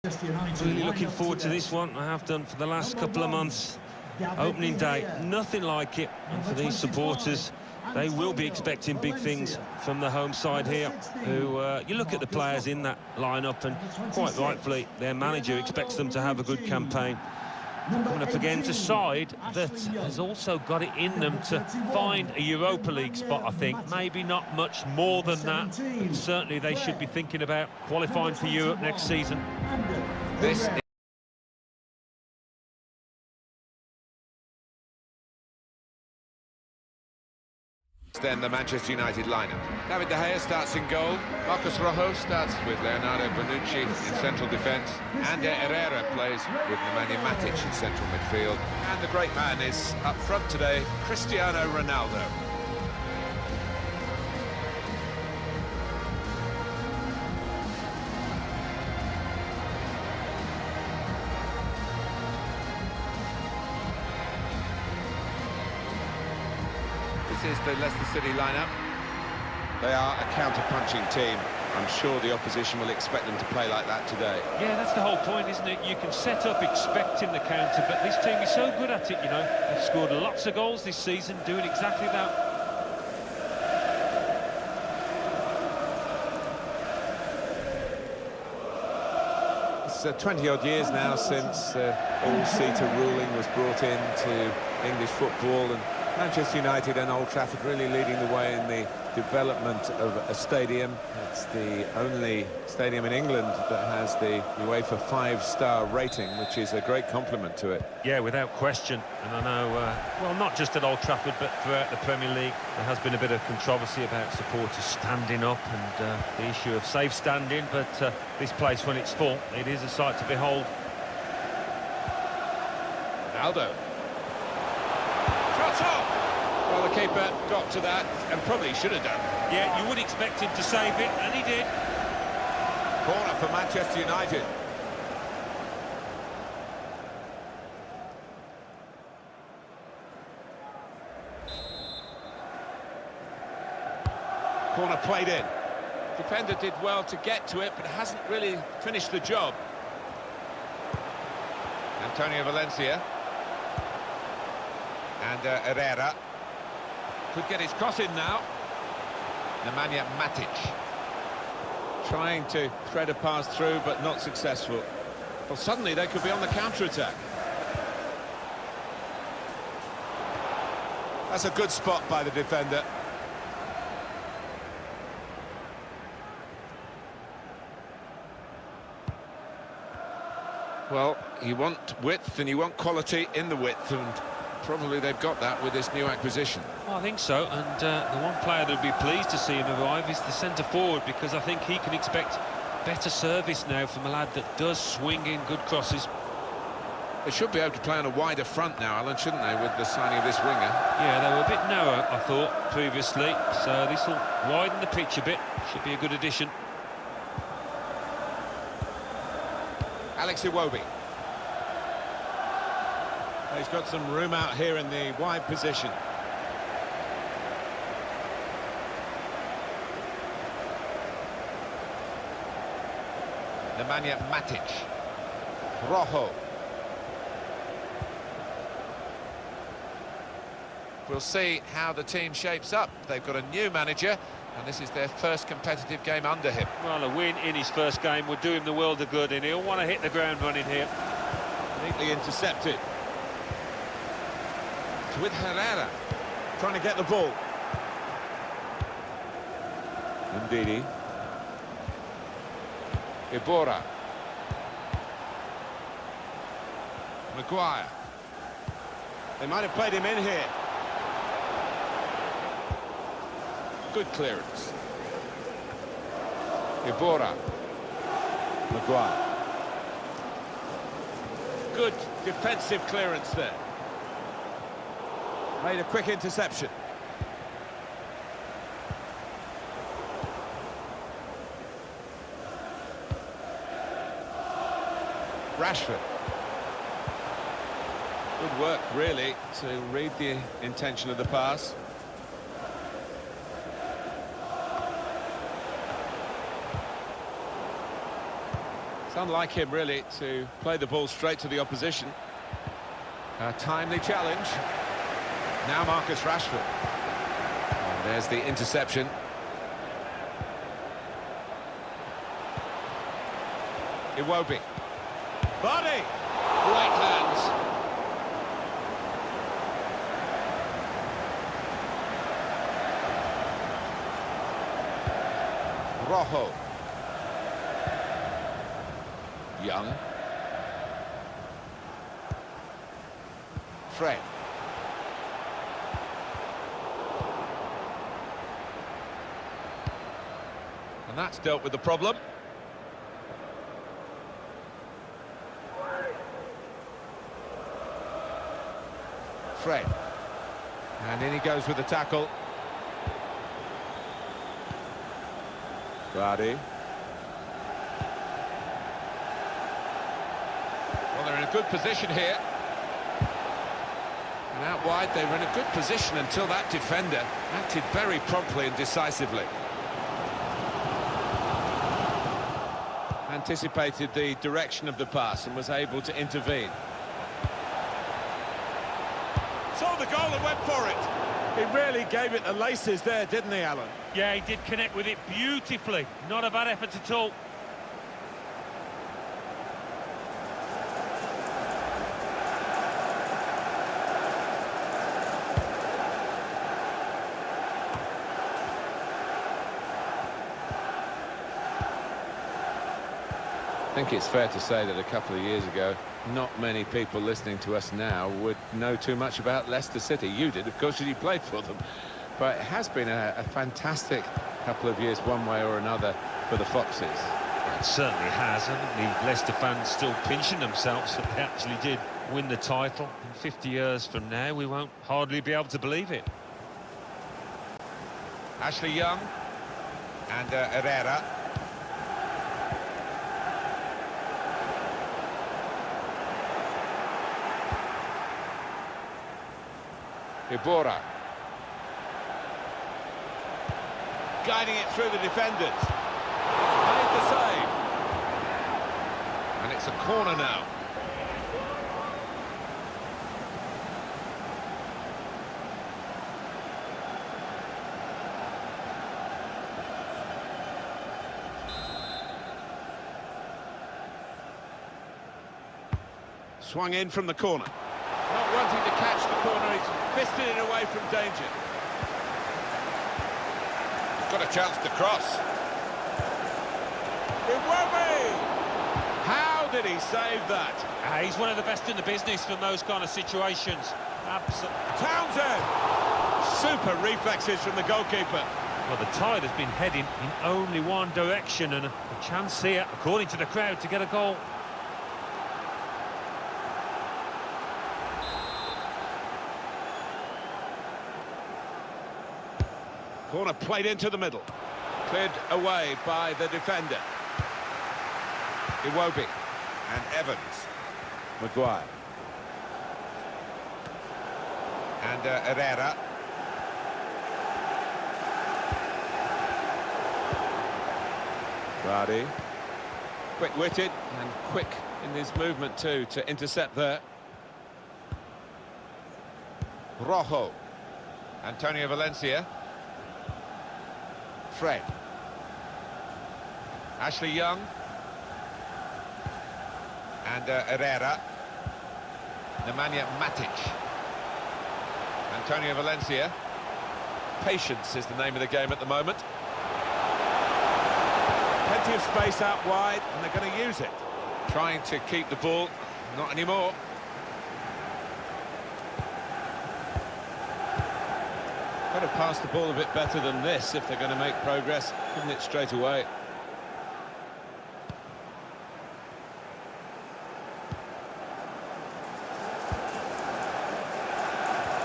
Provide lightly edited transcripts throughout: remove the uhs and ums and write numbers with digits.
Really looking forward to this one. I have done for the last couple of months. Opening day, nothing like it. And for these supporters, they will be expecting big things from the home side here, who, you look at the players in that lineup, and quite rightfully, their manager expects them to have a good campaign. Coming up against a side that has also got it in them to find a Europa League spot, I think. Maybe not much more than that, but certainly they should be thinking about qualifying for Europe next season. This then the Manchester United lineup. David De Gea starts in goal. Marcos Rojo starts with Leonardo Bonucci in central defence. Ander Herrera plays with Nemanja Matic in central midfield. And the great man is up front today, Cristiano Ronaldo. This is the Leicester City lineup. They are a counter-punching team. I'm sure the opposition will expect them to play like that today. Yeah, that's the whole point, isn't it? You can set up expecting the counter, but this team is so good at it, you know. They've scored lots of goals this season, doing exactly that. It's 20-odd years now since all-seater ruling was brought into English football, and Manchester United and Old Trafford really leading the way in the development of a stadium. It's the only stadium in England that has the UEFA 5-star rating, which is a great compliment to it. Yeah, without question. And I know, well, not just at Old Trafford, but throughout the Premier League, there has been a bit of controversy about supporters standing up and the issue of safe standing, but this place, when it's full, it is a sight to behold. Ronaldo. Well, the keeper got to that and probably should have done. Yeah, you would expect him to save it, and he did. Corner for Manchester United. Corner played in. Defender did well to get to it, but hasn't really finished the job. Antonio Valencia. And Herrera could get his cross in now. Nemanja Matic trying to thread a pass through, but not successful. Well, suddenly they could be on the counter-attack. That's a good spot by the defender. Well, you want width and you want quality in the width, and probably they've got that with this new acquisition. Well, I think so, and the one player that would be pleased to see him arrive is the centre-forward, because I think he can expect better service now from a lad that does swing in good crosses. They should be able to play on a wider front now, Alan, shouldn't they, with the signing of this winger? Yeah, they were a bit narrow, I thought, previously, so this will widen the pitch a bit. Should be a good addition. Alex Iwobi. He's got some room out here in the wide position. Nemanja Matic. Rojo. We'll see how the team shapes up. They've got a new manager, and this is their first competitive game under him. Well, a win in his first game would do him the world of good, and he'll want to hit the ground running here. Neatly intercepted. With Herrera trying to get the ball. Ndidi. Ibora. Maguire. They might have played him in here. Good clearance. Ibora. Maguire. Good defensive clearance there. Made a quick interception. Rashford. Good work, really, to read the intention of the pass. It's unlike him, really, to play the ball straight to the opposition. A timely challenge. Now Marcus Rashford. And there's the interception. Iwobi. Body! Great hands. Rojo. Young. Fred. And that's dealt with the problem. Fred. And in he goes with the tackle. Vardy. Well, they're in a good position here. And out wide, they were in a good position until that defender acted very promptly and decisively. Anticipated the direction of the pass and was able to intervene. Saw the goal and went for it. He really gave it the laces there, didn't he, Alan? Yeah, he did connect with it beautifully. Not a bad effort at all. I think it's fair to say that a couple of years ago, not many people listening to us now would know too much about Leicester City. You did, of course, you played for them. But it has been a fantastic couple of years, one way or another, for the Foxes. It certainly has, and the Leicester fans still pinching themselves that they actually did win the title. In 50 years from now, we won't hardly be able to believe it. Ashley Young and Herrera. Ibora. Guiding it through the defenders. Made the save. And it's a corner now. Swung in from the corner. Not wanting to catch the corner, he's fisted it away from danger. He's got a chance to cross. Iwobi! How did he save that? He's one of the best in the business from those kind of situations. Absolutely. Townsend! Super reflexes from the goalkeeper. Well, the tide has been heading in only one direction, and a chance here, according to the crowd, to get a goal. Corner played into the middle. Cleared away by the defender. Iwobi and Evans. Maguire. And Herrera. Vardy. Quick-witted and quick in his movement too to intercept there. Rojo. Antonio Valencia. Fred. Ashley Young. And Herrera. Nemanja Matic. Antonio Valencia. Patience is the name of the game at the moment. Plenty of space out wide, and they're going to use it. Trying to keep the ball, not anymore. Got to pass the ball a bit better than this if they're going to make progress, giving it straight away.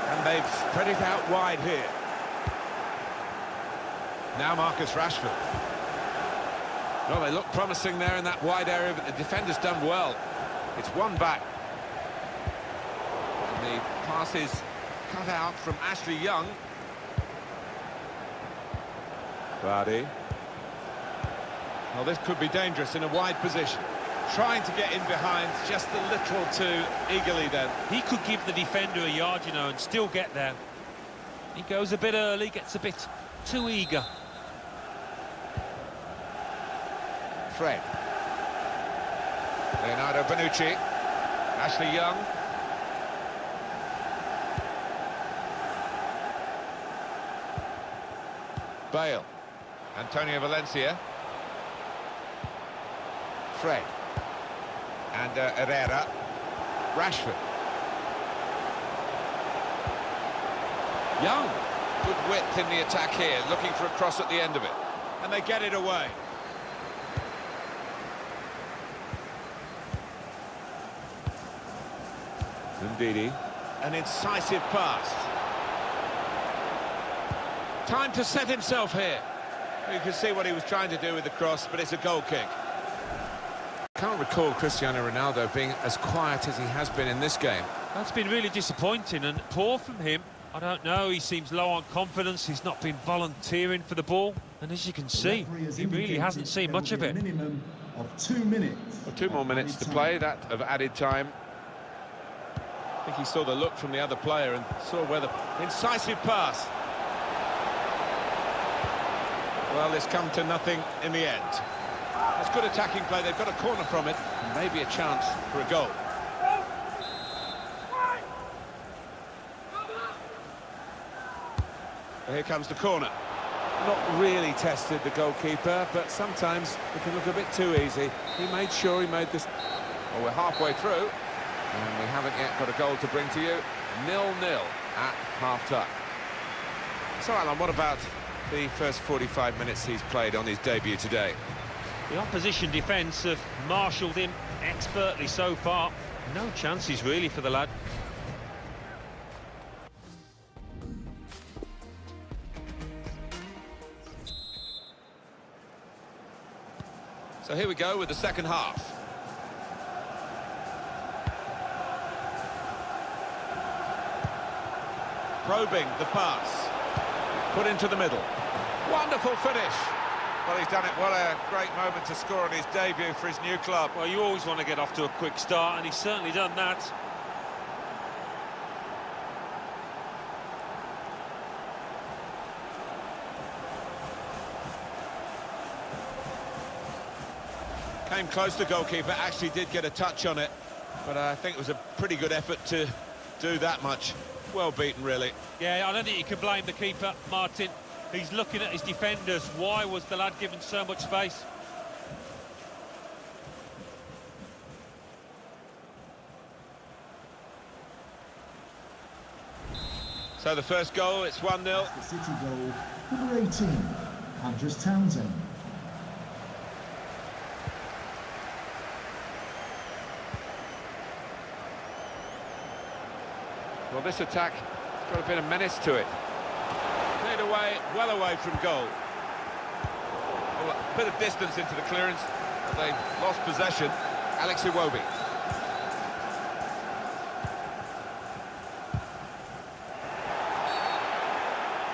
And they've spread it out wide here. Now Marcus Rashford. Well, they look promising there in that wide area, but the defender's done well. It's one back. And the pass is cut out from Ashley Young. Vardy. Well, this could be dangerous in a wide position. trying to get in behind just a little too eagerly then. He could give the defender a yard, you know, and still get there. He goes a bit early, gets a bit too eager. Fred. Leonardo Bonucci. Ashley Young. Bale. Antonio Valencia. Fred. And Herrera. Rashford. Young. Good width in the attack here, looking for a cross at the end of it. And they get it away. Ndidi. An incisive pass. Time to set himself here. You can see what he was trying to do with the cross, but it's a goal kick. Can't recall Cristiano Ronaldo being as quiet as he has been in this game. That's been really disappointing and poor from him. I don't know, he seems low on confidence, he's not been volunteering for the ball, and as you can see, he really hasn't seen much of it. Minimum of 2 minutes. Well, 2 more minutes to play, that of added time. I think he saw the look from the other player and saw where the incisive pass. Well, it's come to nothing in the end. It's good attacking play, they've got a corner from it, and maybe a chance for a goal. Here comes the corner. Not really tested the goalkeeper, but sometimes it can look a bit too easy. He made sure he made this. Well, we're halfway through, and we haven't yet got a goal to bring to you. 0-0 at half-time. So, Alan, what about the first 45 minutes he's played on his debut today? The opposition defence have marshalled him expertly so far. No chances really for the lad. So here we go with the second half. Probing the pass. Put into the middle. Wonderful finish. Well, he's done it. What a great moment to score on his debut for his new club. Well, you always want to get off to a quick start, and he's certainly done that. Came close, the goalkeeper actually did get a touch on it, but I think it was a pretty good effort to do that much. Well beaten, really. Yeah, I don't think you can blame the keeper, Martin. He's looking at his defenders. Why was the lad given so much space? So the first goal, it's 1-0. The City goal, number 18, Andros Townsend. Well, this attack has got a bit of menace to it. Cleared away, well away from goal. Well, a bit of distance into the clearance, but they've lost possession. Alex Iwobi.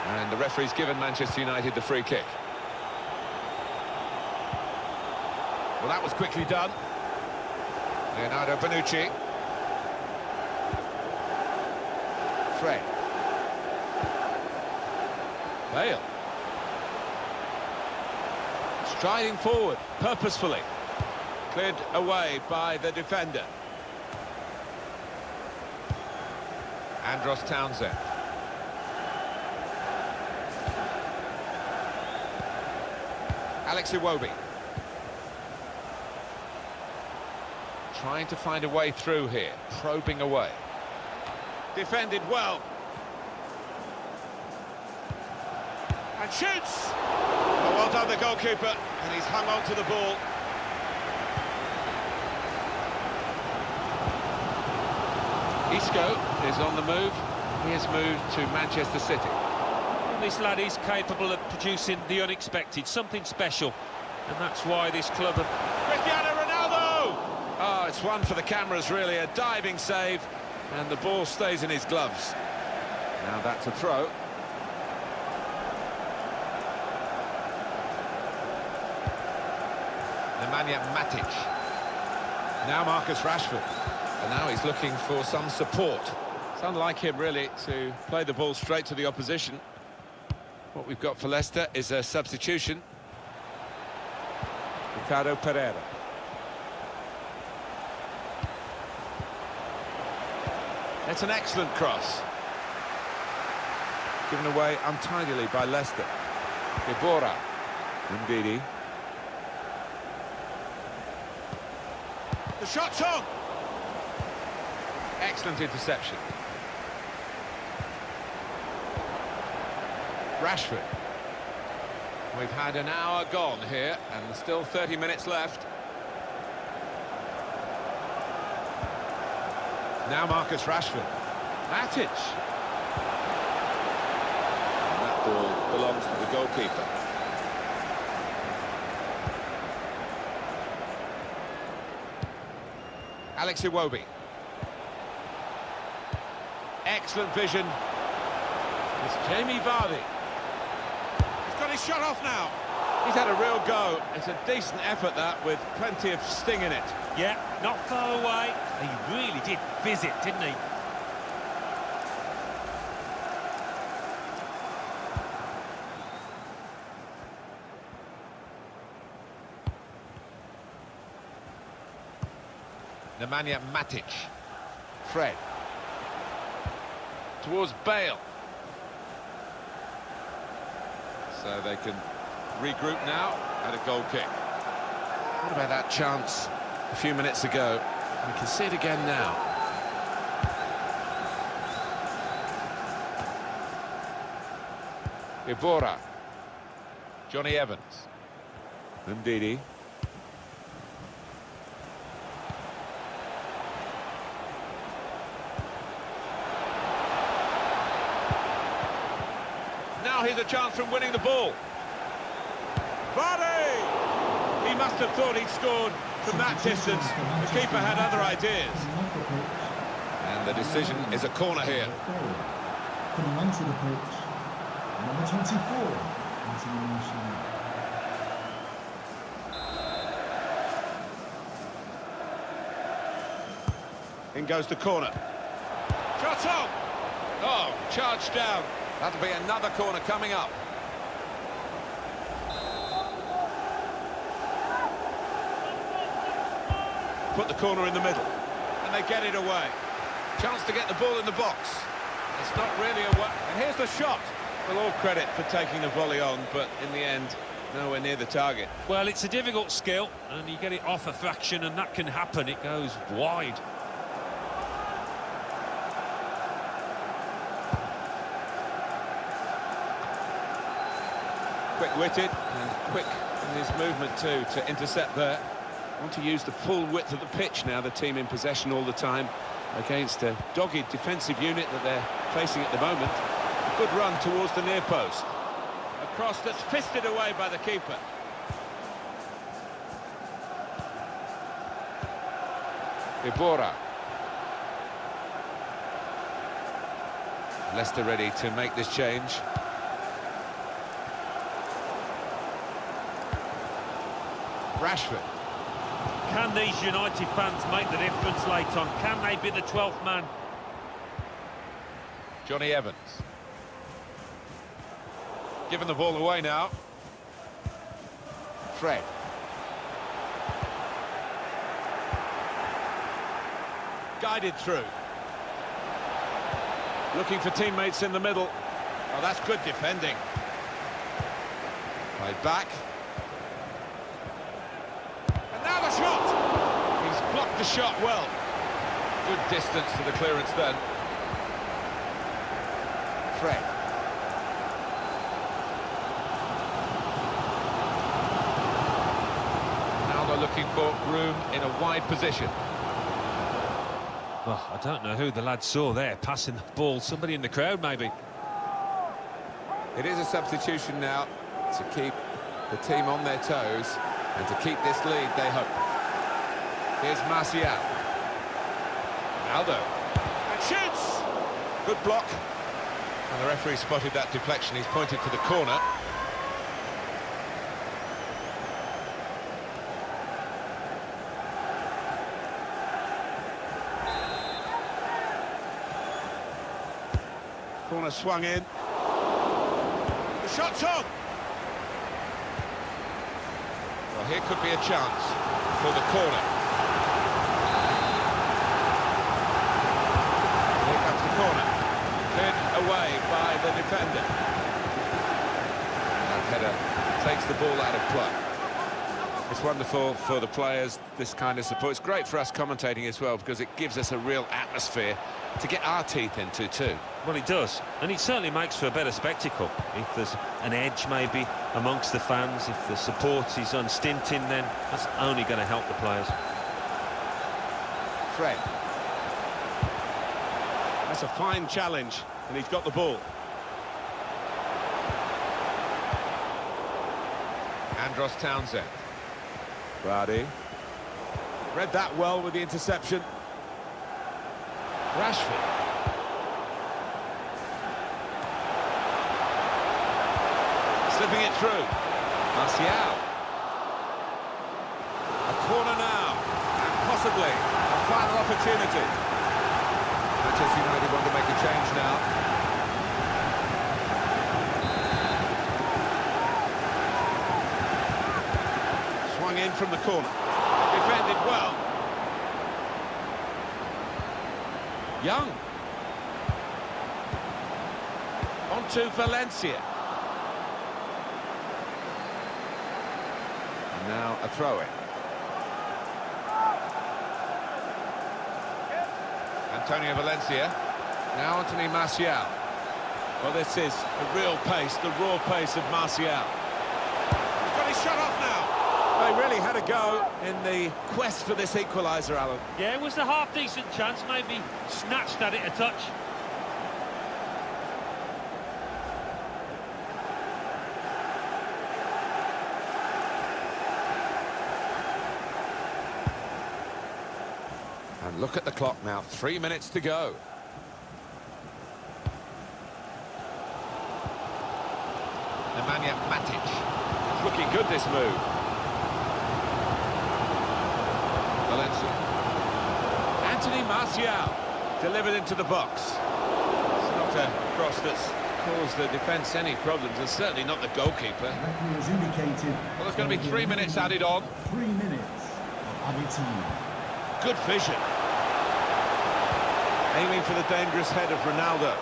And the referee's given Manchester United the free kick. Well, that was quickly done. Leonardo Bonucci. Fred. Bale. Striding forward, purposefully. Cleared away by the defender. Andros Townsend. Alex Iwobi. Trying to find a way through here, probing away. Defended well. And shoots! Oh, well done, the goalkeeper, and he's hung on to the ball. Isco is on the move. He has moved to Manchester City. This lad is capable of producing the unexpected, something special, and that's why this club have... Cristiano Ronaldo! Oh, it's one for the cameras, really, a diving save, and the ball stays in his gloves. Now that's a throw. Nemanja Matic. Now Marcus Rashford. And now he's looking for some support. It's unlike him, really, to play the ball straight to the opposition. What we've got for Leicester is a substitution. Ricardo Pereira. It's an excellent cross. Given away untidily by Leicester. Ibora. Ndidi. The shot's on! Excellent interception. Rashford. We've had an hour gone here, and still 30 minutes left. Now Marcus Rashford. Matic. And that ball belongs to the goalkeeper. Alex Iwobi. Excellent vision. It's Jamie Vardy. He's got his shot off now. He's had a real go. It's a decent effort, that, with plenty of sting in it. Yeah, not far away. He really did fizz it, didn't he? Nemanja Matic. Fred. Towards Bale. So they can regroup now at a goal kick. What about that chance a few minutes ago? We can see it again now. Ibora. Johnny Evans. Ndidi. Now here's a chance from winning the ball. Vardy! He must have thought he'd scored from that distance. The keeper had other ideas. And the decision is a corner here. Coming onto the pitch, number 24, international. In goes the corner. Shot on! Oh, charged down. That'll be another corner coming up. Put the corner in the middle, and they get it away. Chance to get the ball in the box. It's not really a... And here's the shot. Well, all credit for taking the volley on, but in the end, nowhere near the target. Well, it's a difficult skill, and you get it off a fraction, and that can happen. It goes wide. Quick-witted and quick in his movement too to intercept there. Want to use the full width of the pitch now, the team in possession all the time against a dogged defensive unit that they're facing at the moment. A good run towards the near post. A cross that's fisted away by the keeper. Ibora. Leicester ready to make this change. Rashford. Can these United fans make the difference late on? Can they be the 12th man? Johnny Evans. Giving the ball away now. Fred. Guided through. Looking for teammates in the middle. Oh, that's good defending. Played back. Now the shot! He's blocked the shot well. Good distance to the clearance then. Fred. Now they're looking for room in a wide position. Oh, I don't know who the lad saw there, passing the ball. Somebody in the crowd, maybe. It is a substitution now to keep the team on their toes. And to keep this lead, they hope. Here's Martial. Aldo. And shoots! Good block. And the referee spotted that deflection. He's pointed to the corner. Corner swung in. The shot's on! Well, here could be a chance for the corner. Here comes the corner. Cleared away by the defender. That header takes the ball out of play. It's wonderful for the players, this kind of support. It's great for us commentating as well, because it gives us a real atmosphere to get our teeth into too. Well, it does, and it certainly makes for a better spectacle. If there's an edge maybe amongst the fans, if the support is unstinting, then that's only going to help the players. Fred. That's a fine challenge, and he's got the ball. Andros Townsend. Brady. Read that well with the interception. Rashford. Slipping it through. Martial. A corner now. And possibly a final opportunity. Manchester United want to make a change now. Swung in from the corner. Defended well. Young. On to Valencia. And now a throw-in. Antonio Valencia. Now Anthony Martial. Well, this is the real pace, the raw pace of Martial. He's got his shot off now. They really had a go in the quest for this equaliser, Alan. Yeah, it was a half-decent chance, maybe snatched at it a touch. And look at the clock now, 3 minutes to go. Nemanja Matic. It's looking good, this move. Valencia. Anthony Martial delivered into the box. It's not a cross that's caused the defence any problems, and certainly not the goalkeeper. Referee has indicated. Well, there's going to be 3 minutes added on. 3 minutes added to you. Good vision. Aiming for the dangerous head of Ronaldo.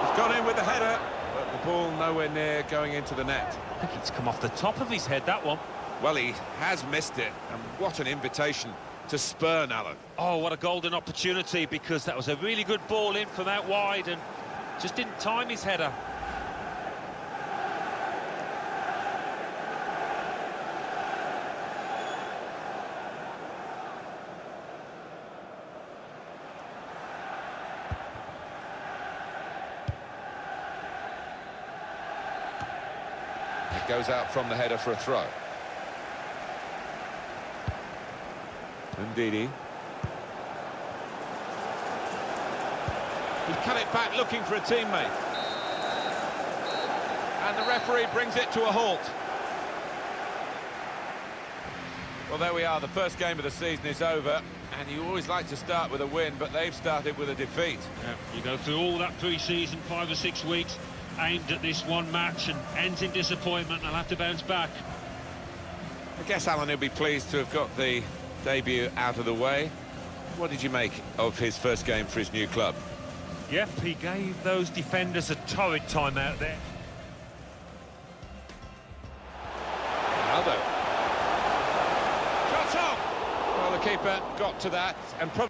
He's gone in with the header, but the ball nowhere near going into the net. I think it's come off the top of his head, that one. Well, he has missed it, and what an invitation to spurn, Alan. Oh, what a golden opportunity, because that was a really good ball in from out wide and just didn't time his header. It goes out from the header for a throw. Ndidi. He's cut it back looking for a teammate. And the referee brings it to a halt. Well, there we are. The first game of the season is over. And you always like to start with a win, but they've started with a defeat. Yeah, you go through all that pre-season, 5 or 6 weeks, aimed at this one match and ends in disappointment. They'll have to bounce back. I guess Alan will be pleased to have got the debut out of the way. What did you make of his first game for his new club? Yep, he gave those defenders a torrid time out there. Ronaldo. Shot on! Well, the keeper got to that and probably...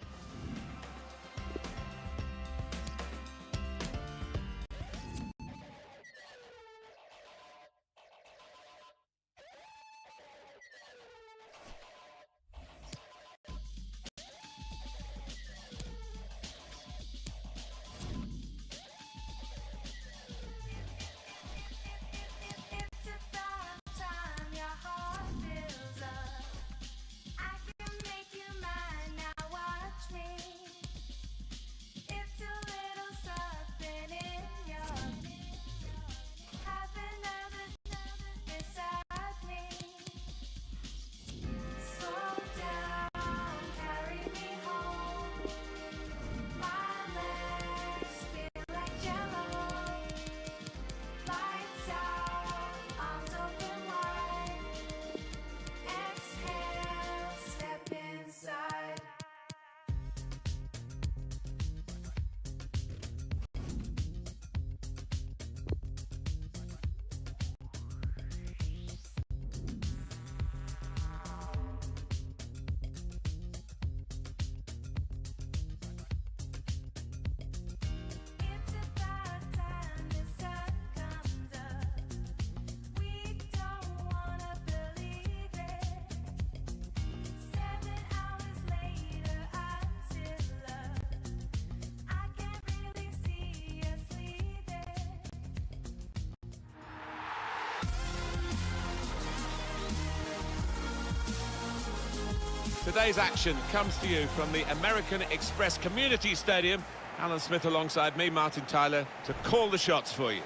Today's action comes to you from the American Express Community Stadium. Alan Smith alongside me, Martin Tyler, to call the shots for you.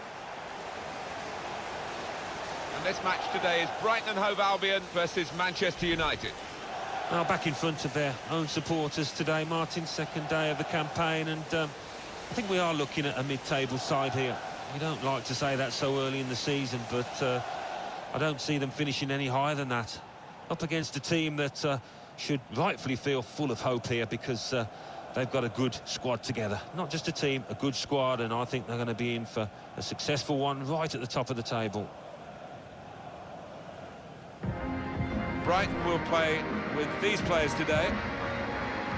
And this match today is Brighton and Hove Albion versus Manchester United. Now back in front of their own supporters today, Martin, second day of the campaign, and I think we are looking at a mid-table side here. We don't like to say that so early in the season, but I don't see them finishing any higher than that. Up against a team that should rightfully feel full of hope here, because they've got a good squad together. Not just a team, a good squad, and I think they're going to be in for a successful one right at the top of the table. Brighton will play with these players today.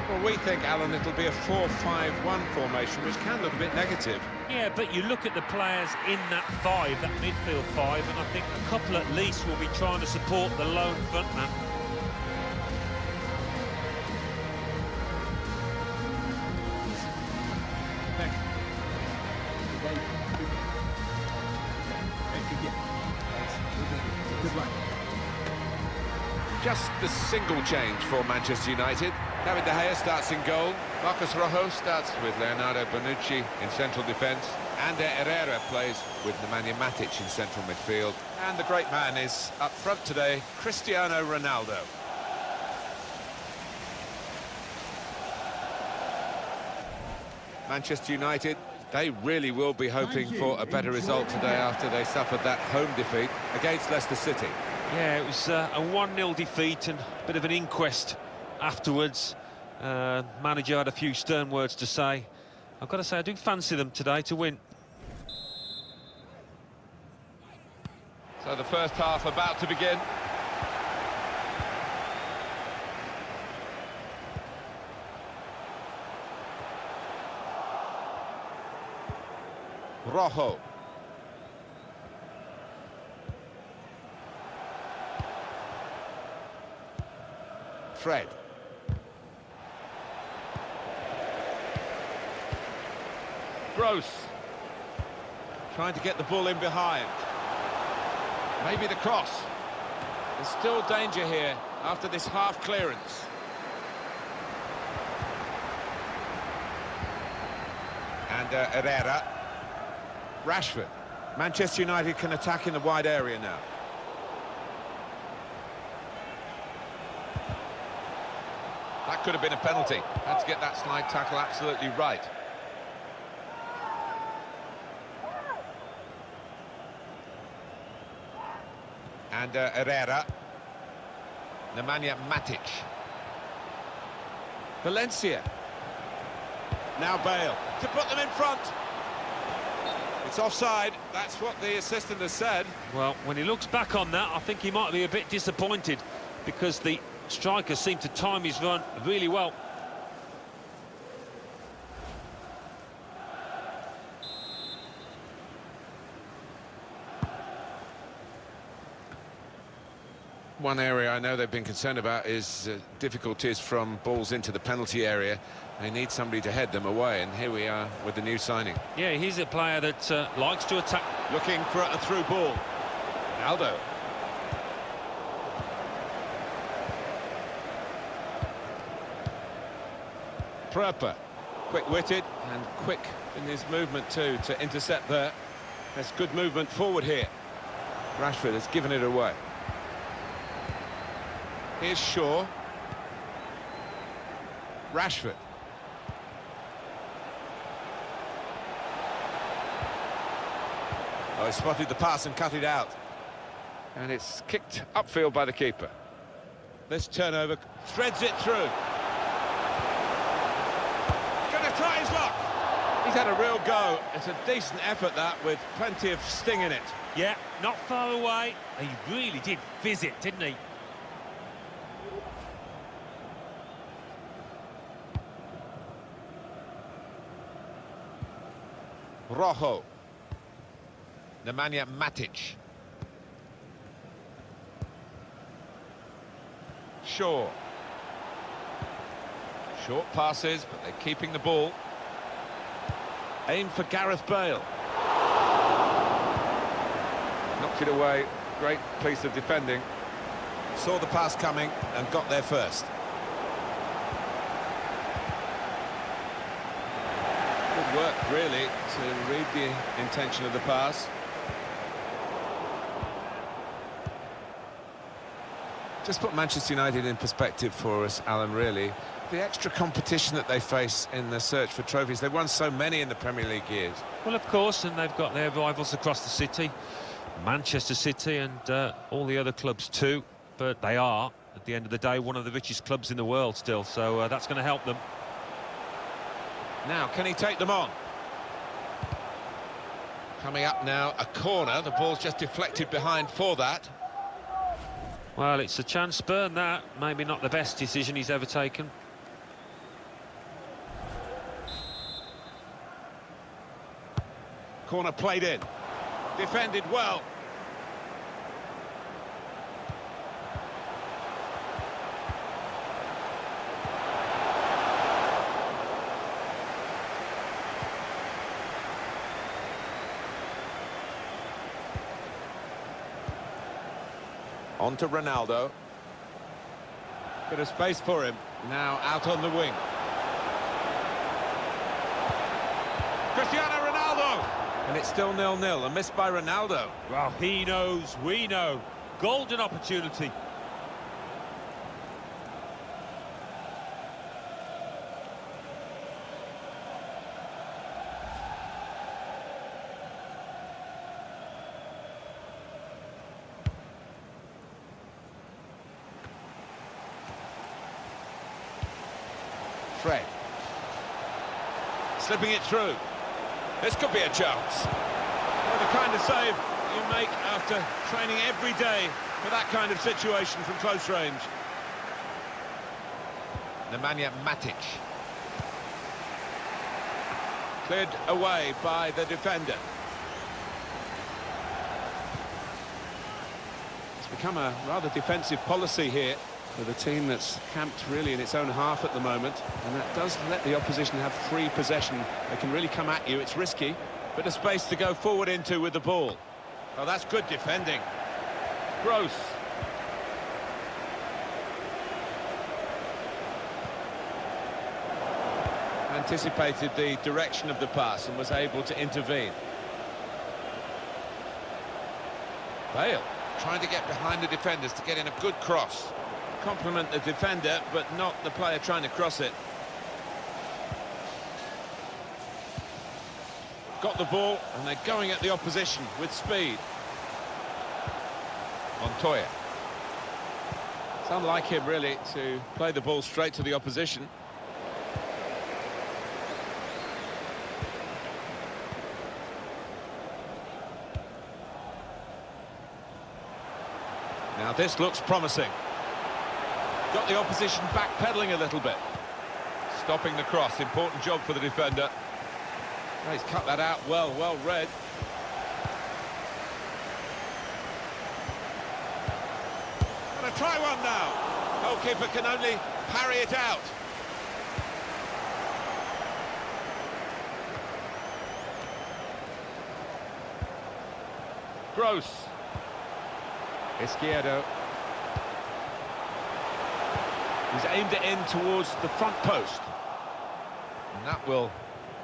Well, we think, Alan, it'll be a 4-5-1 formation, which can look a bit negative. Yeah, but you look at the players in that five, that midfield five, and I think a couple at least will be trying to support the lone frontman. Just the single change for Manchester United. David De Gea starts in goal. Marcos Rojo starts with Leonardo Bonucci in central defence. Ander Herrera plays with Nemanja Matic in central midfield. And the great man is up front today, Cristiano Ronaldo. Manchester United, they really will be hoping for a better result today after they suffered that home defeat against Leicester City. Yeah, it was a 1-0 defeat and a bit of an inquest afterwards. Manager had a few stern words to say. I've got to say, I do fancy them today to win. So the first half about to begin. Rojo. Fred. Gross. Trying to get the ball in behind. Maybe the cross. There's still danger here after this half clearance. And Herrera. Rashford. Manchester United can attack in the wide area now. That could have been a penalty. Had to get that slide tackle absolutely right. And Herrera. Nemanja Matic. Valencia. Now Bale to put them in front. It's offside. That's what the assistant has said. Well, when he looks back on that, I think he might be a bit disappointed, because the striker seemed to time his run really well. One area I know they've been concerned about is difficulties from balls into the penalty area. They need somebody to head them away, and here we are with the new signing. Yeah, he's a player that likes to attack. Looking for a through ball. Aldo. Pröper. Quick-witted and quick in his movement too to intercept there. There's good movement forward here. Rashford has given it away. Here's Shaw. Rashford. Oh, he spotted the pass and cut it out. And it's kicked upfield by the keeper. This turnover threads it through. Gonna try his luck. He's had a real go. It's a decent effort, that, with plenty of sting in it. Yeah, not far away. He really did fizz it, didn't he? Rojo. Nemanja Matic. Shaw. Short passes, but they're keeping the ball. Aim for Gareth Bale. Knocked it away. Great piece of defending. Saw the pass coming and got there first. work, really, to read the intention of the pass. Just put Manchester United in perspective for us, Alan, really. The extra competition that they face in the search for trophies. They've won so many in the Premier League years. Well, of course, and they've got their rivals across the city, Manchester City and all the other clubs too. But they are, at the end of the day, one of the richest clubs in the world still, so that's going to help them. Now, can he take them on? Coming up now, a corner. The ball's just deflected behind for that. Well, it's a chance burn, that. Maybe not the best decision he's ever taken. Corner played in. Defended well. On to Ronaldo. Bit of space for him. Now out on the wing. Cristiano Ronaldo! And it's still 0-0, a miss by Ronaldo. Well, he knows, we know. Golden opportunity. Fred. Slipping it through. This could be a chance. Well, the kind of save you make after training every day for that kind of situation from close range. Nemanja Matic. Cleared away by the defender. It's become a rather defensive policy here for the team that's camped really in its own half at the moment, and that does let the opposition have free possession. They can really come at you. It's risky, but a space to go forward into with the ball. Oh, that's good defending. Gross. Anticipated the direction of the pass and was able to intervene. Bale trying to get behind the defenders to get in a good cross. Compliment the defender, but not the player trying to cross it. Got the ball, and they're going at the opposition with speed. Montoya. It's unlike him, really, to play the ball straight to the opposition. Now this looks promising. Got the opposition backpedaling a little bit. Stopping the cross, important job for the defender. Oh, he's cut that out well read. Gonna try one now. Goalkeeper can only parry it out. Gross. Izquierdo. He's aimed it in towards the front post. And that will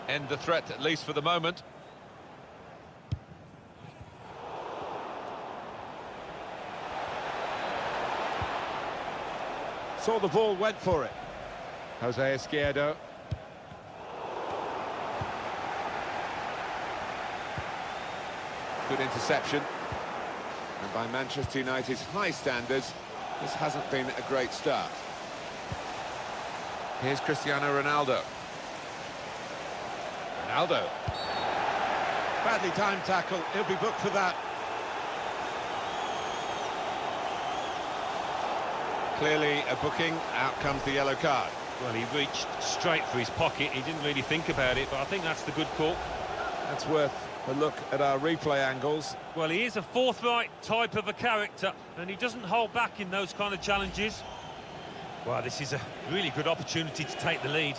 end the threat, at least for the moment. Saw the ball, went for it. Jose Izquierdo. Good interception. And by Manchester United's high standards, this hasn't been a great start. Here's Cristiano Ronaldo. Ronaldo. Badly timed tackle. He'll be booked for that. Clearly a booking. Out comes the yellow card. Well, he reached straight for his pocket. He didn't really think about it, but I think that's the good call. That's worth a look at our replay angles. Well, he is a forthright type of a character, and he doesn't hold back in those kind of challenges. Well, this is a really good opportunity to take the lead.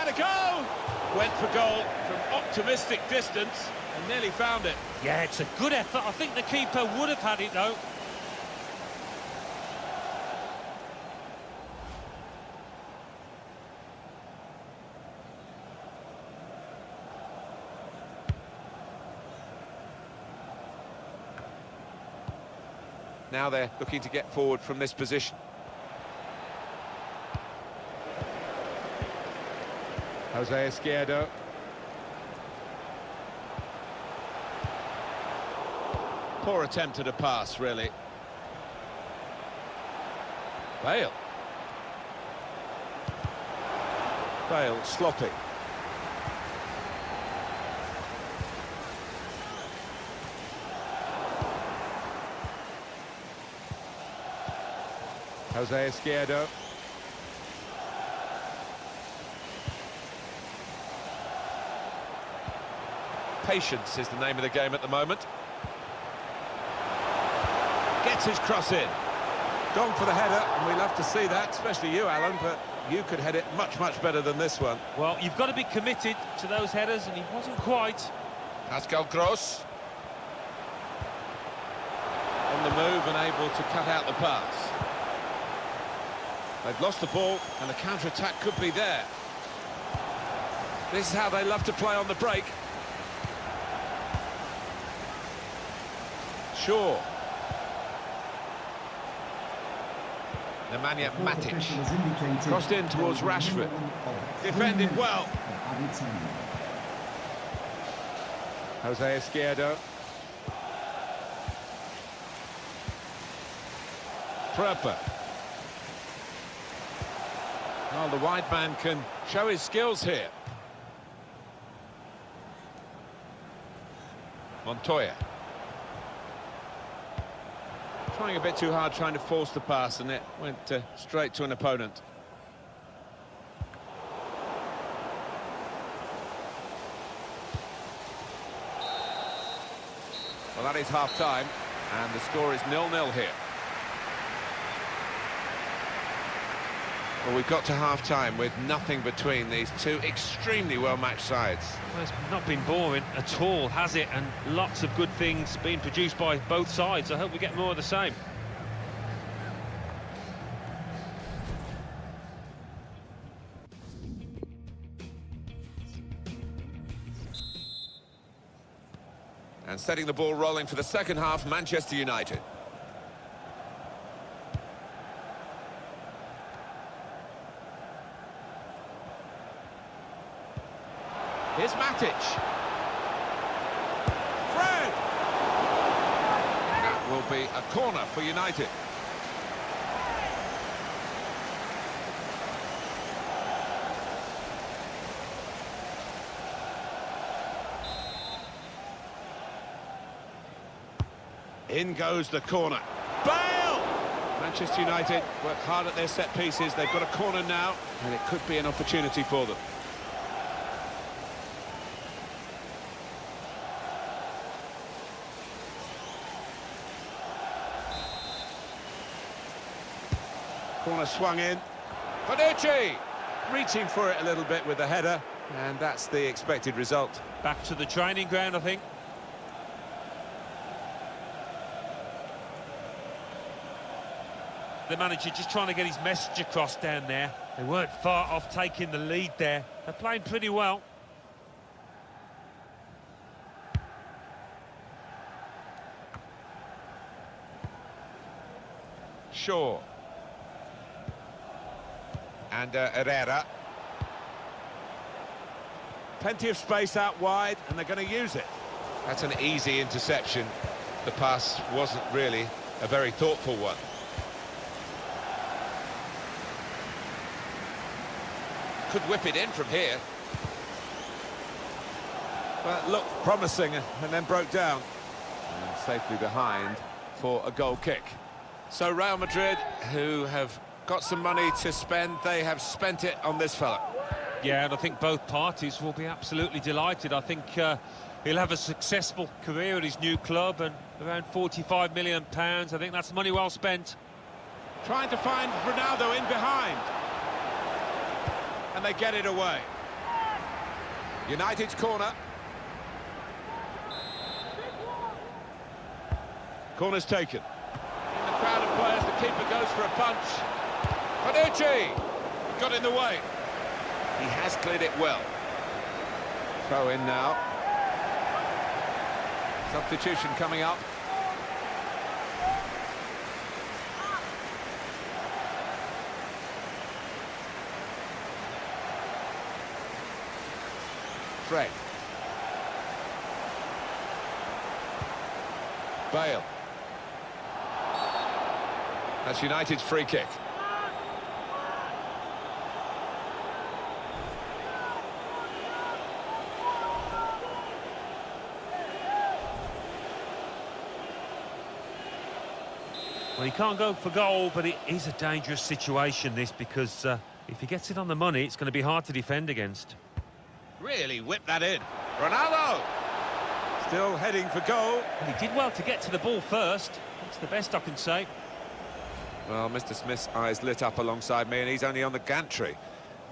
had a go! Went for goal from optimistic distance and nearly found it. Yeah, it's a good effort. I think the keeper would have had it, though. Now they're looking to get forward from this position. Jose Izquierdo. Poor attempt at a pass, really. Bale. Bale, sloppy. Jose Izquierdo. Patience is the name of the game at the moment. Gets his cross in. Gone for the header, and we love to see that, especially you, Alan, but you could head it much, much better than this one. Well, you've got to be committed to those headers, and he wasn't quite. Pascal Gross. On the move and able to cut out the pass. They've lost the ball, and the counter-attack could be there. This is how they love to play on the break. Shaw. Nemanja Matic. Crossed in towards Rashford. Defended well. Jose Izquierdo. Prepper. Well, the wide man can show his skills here. Montoya. Trying a bit too hard, trying to force the pass, and it went straight to an opponent. Well, that is half-time, and the score is 0-0 here. Well, we've got to half-time with nothing between these two extremely well-matched sides. Well, it's not been boring at all, has it? And lots of good things being produced by both sides. I hope we get more of the same. And setting the ball rolling for the second half, Manchester United. Here's Matic. Fred! That will be a corner for United. In goes the corner. Bale! Manchester United work hard at their set pieces. They've got a corner now, and it could be an opportunity for them. Corner swung in. Bonucci! Reaching for it a little bit with the header, and that's the expected result. Back to the training ground, I think. The manager just trying to get his message across down there. They weren't far off taking the lead there. They're playing pretty well. Shaw. And Herrera. Plenty of space out wide, and they're going to use it. That's an easy interception. The pass wasn't really a very thoughtful one. Could whip it in from here. Well, it looked promising and then broke down. And safely behind for a goal kick. So Real Madrid, who have got some money to spend, they have spent it on this fella. Yeah, and I think both parties will be absolutely delighted. I think he'll have a successful career at his new club, and around £45 million. I think that's money well spent. Trying to find Ronaldo in behind. And they get it away. United's corner. Corner's taken. In the crowd of players, the keeper goes for a punch. Panucci! Got in the way. He has cleared it well. Throw in now. Substitution coming up. Fred. Bale. That's United's free kick. Well, he can't go for goal, but it is a dangerous situation, this, because if he gets it on the money, it's going to be hard to defend against. Really whipped that in. Ronaldo! Still heading for goal. And he did well to get to the ball first. That's the best I can say. Well, Mr. Smith's eyes lit up alongside me, and he's only on the gantry.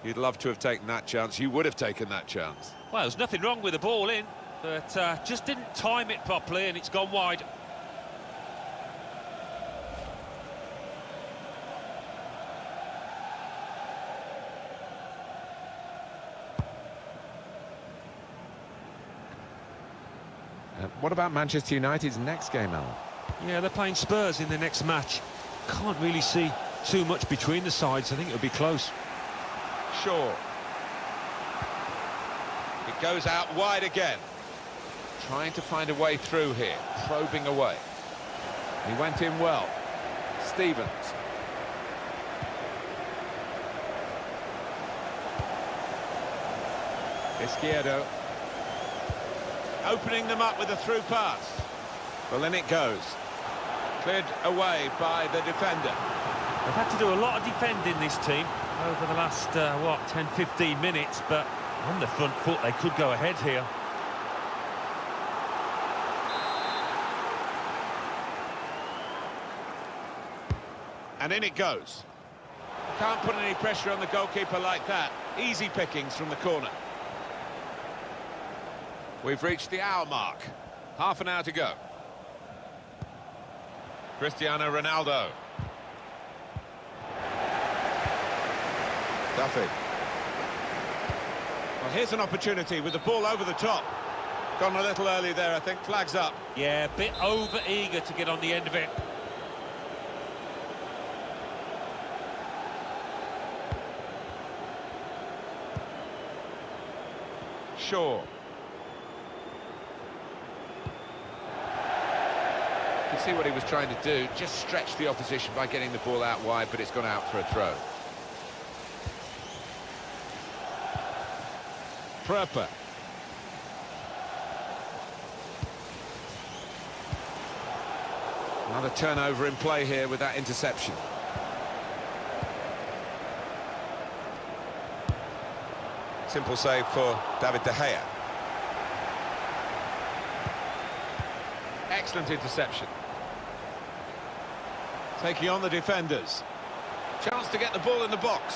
You'd love to have taken that chance. You would have taken that chance. Well, there's nothing wrong with the ball in, but just didn't time it properly, and it's gone wide. What about Manchester United's next game, Alan? Yeah, they're playing Spurs in the next match. Can't really see too much between the sides. I think it'll be close. Shaw. It goes out wide again. Trying to find a way through here, probing away. He went in well. Stevens. Izquierdo. Opening them up with a through pass. Well, in it goes. Cleared away by the defender. They've had to do a lot of defending, this team, over the last, 10-15 minutes, but on the front foot, they could go ahead here. And in it goes. Can't put any pressure on the goalkeeper like that. Easy pickings from the corner. We've reached the hour mark. Half an hour to go. Cristiano Ronaldo. Duffy. Well, here's an opportunity with the ball over the top. Gone a little early there, I think. Flags up. Yeah, a bit over-eager to get on the end of it. Shaw. You can see what he was trying to do, just stretch the opposition by getting the ball out wide, but it's gone out for a throw. Prepper. Another turnover in play here with that interception. Simple save for David De Gea. Excellent interception. Taking on the defenders. Chance to get the ball in the box.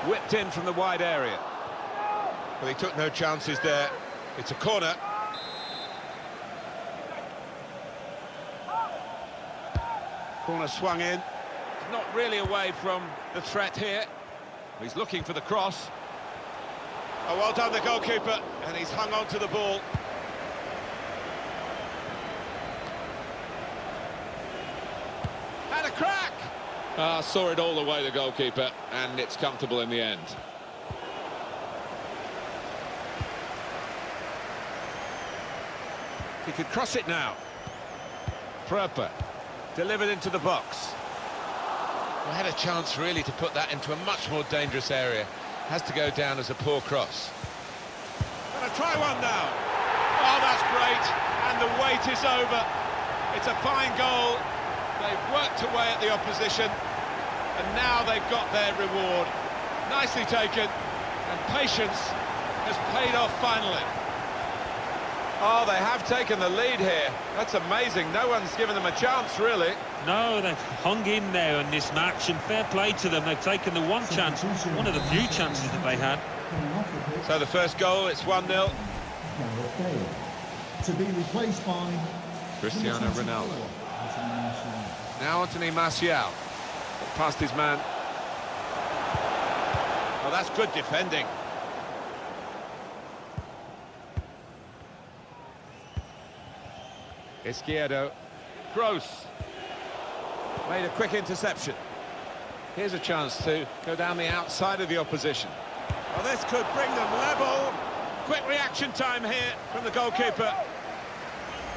Whipped in from the wide area. Well, he took no chances there. It's a corner. Corner swung in. It's not really away from the threat here. He's looking for the cross. Oh, well done, the goalkeeper. And he's hung on to the ball. And a crack! Saw it all the way, the goalkeeper, and it's comfortable in the end. He could cross it now. Prepper. Delivered into the box. Well, had a chance really to put that into a much more dangerous area. Has to go down as a poor cross. Gonna try one now. Oh, that's great. And the wait is over. It's a fine goal. They've worked away at the opposition. And now they've got their reward. Nicely taken. And patience has paid off finally. Oh, they have taken the lead here. That's amazing. No one's given them a chance, really. No, they've hung in there in this match, and fair play to them. They've taken the one chance, one of the few chances that they had. So the first goal, it's 1-0. To be replaced by Cristiano Ronaldo. Now Anthony Martial. Past his man. Oh, that's good defending. Izquierdo. Gross. Made a quick interception. Here's a chance to go down the outside of the opposition. Well, this could bring them level. Quick reaction time here from the goalkeeper.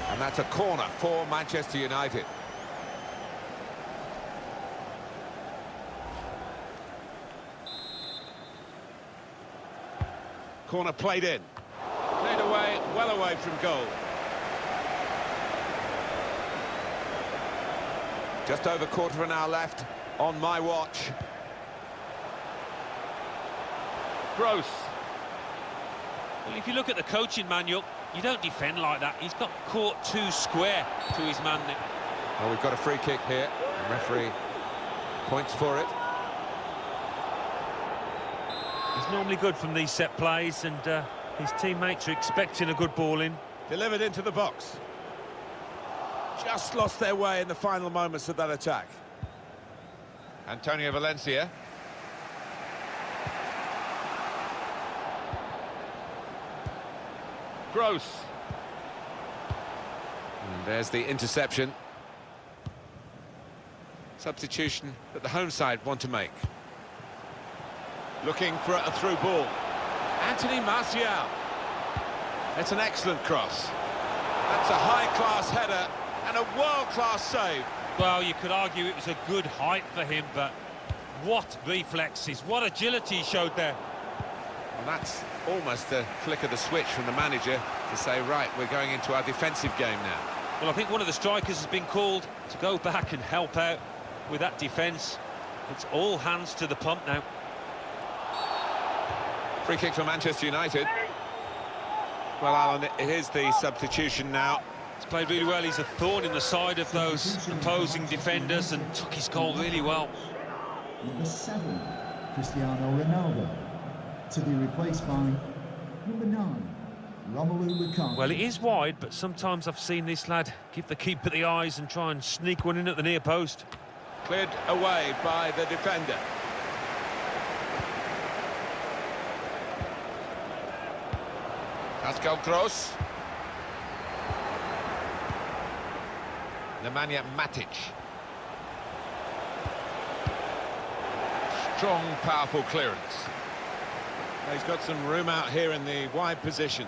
And that's a corner for Manchester United. Corner played in. Played away, well away from goal. Just over quarter of an hour left on my watch. Gross. Well, if you look at the coaching manual, you don't defend like that. He's got caught too square to his man. Well, we've got a free kick here. The referee points for it. He's normally good from these set plays, and his teammates are expecting a good ball in. Delivered into the box. Just lost their way in the final moments of that attack. Antonio Valencia. Gross. And there's the interception. Substitution that the home side want to make. Looking for a through ball. Anthony Martial. It's an excellent cross. That's a high-class header and a world-class save. Well, you could argue it was a good height for him, but what reflexes, what agility he showed there. And that's almost a flick of the switch from the manager to say, right, we're going into our defensive game now. Well, I think one of the strikers has been called to go back and help out with that defence. It's all hands to the pump now. Free kick for Manchester United. Well, Alan, here's the substitution now. He's played really well. He's a thorn in the side of those opposing defenders and took his goal really well. Number 7, Cristiano Ronaldo. To be replaced by number 9, Romelu Lukaku. Well, it is wide, but sometimes I've seen this lad give the keeper the eyes and try and sneak one in at the near post. Cleared away by the defender. Pascal Gross. Nemanja Matic. Strong, powerful clearance. He's got some room out here in the wide position.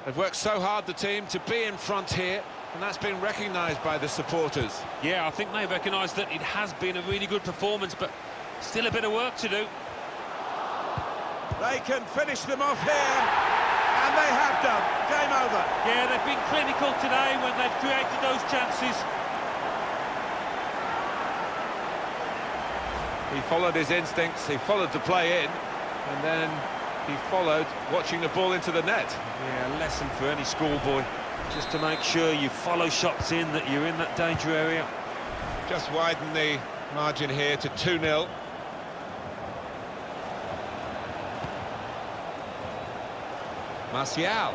They've worked so hard, the team, to be in front here, and that's been recognised by the supporters. Yeah, I think they recognise that it has been a really good performance, but still a bit of work to do. They can finish them off here, and they have done. Game over. Yeah, they've been clinical today when they've created those chances. He followed his instincts, he followed the play in, and then he followed watching the ball into the net. Yeah, a lesson for any schoolboy, just to make sure you follow shots in, that you're in that danger area. Just widen the margin here to 2-0. Martial.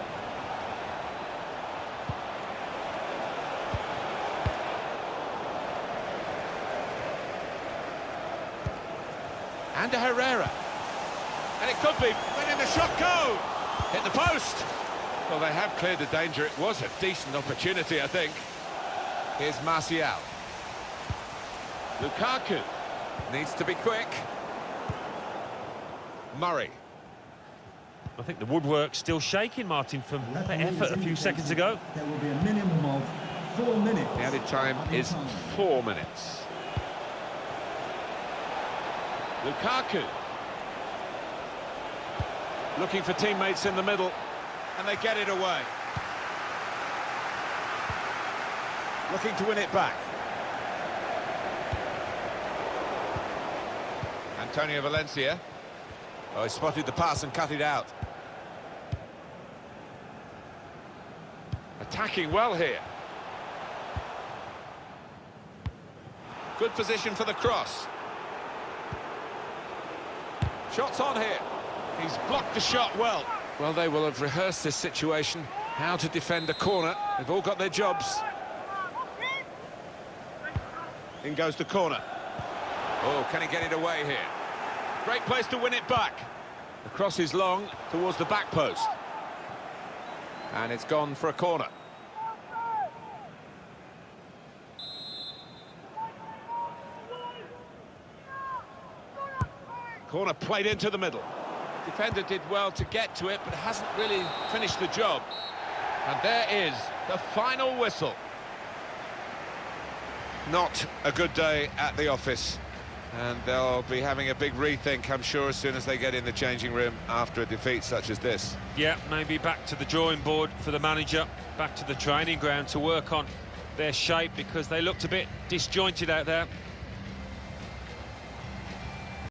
And Herrera. And it could be. When did the shot go? Hit the post. Well, they have cleared the danger. It was a decent opportunity, I think. Here's Martial. Lukaku. Needs to be quick. Murray. I think the woodwork's still shaking, Martin, from the effort a few seconds ago. There will be a minimum of 4 minutes. The added time is 4 minutes. Lukaku. Looking for teammates in the middle, and they get it away. Looking to win it back. Antonio Valencia. Oh, he spotted the pass and cut it out. attacking well here. Good position for the cross. Shots on here. He's blocked the shot well. Well, they will have rehearsed this situation, how to defend a corner. They've all got their jobs. In goes the corner. Oh, can he get it away here? Great place to win it back. The cross is long towards the back post. And it's gone for a corner. Corner played into the middle. Defender did well to get to it, but hasn't really finished the job. And there is the final whistle. Not a good day at the office. And they'll be having a big rethink, I'm sure, as soon as they get in the changing room after a defeat such as this. Yeah, maybe back to the drawing board for the manager, back to the training ground to work on their shape, because they looked a bit disjointed out there.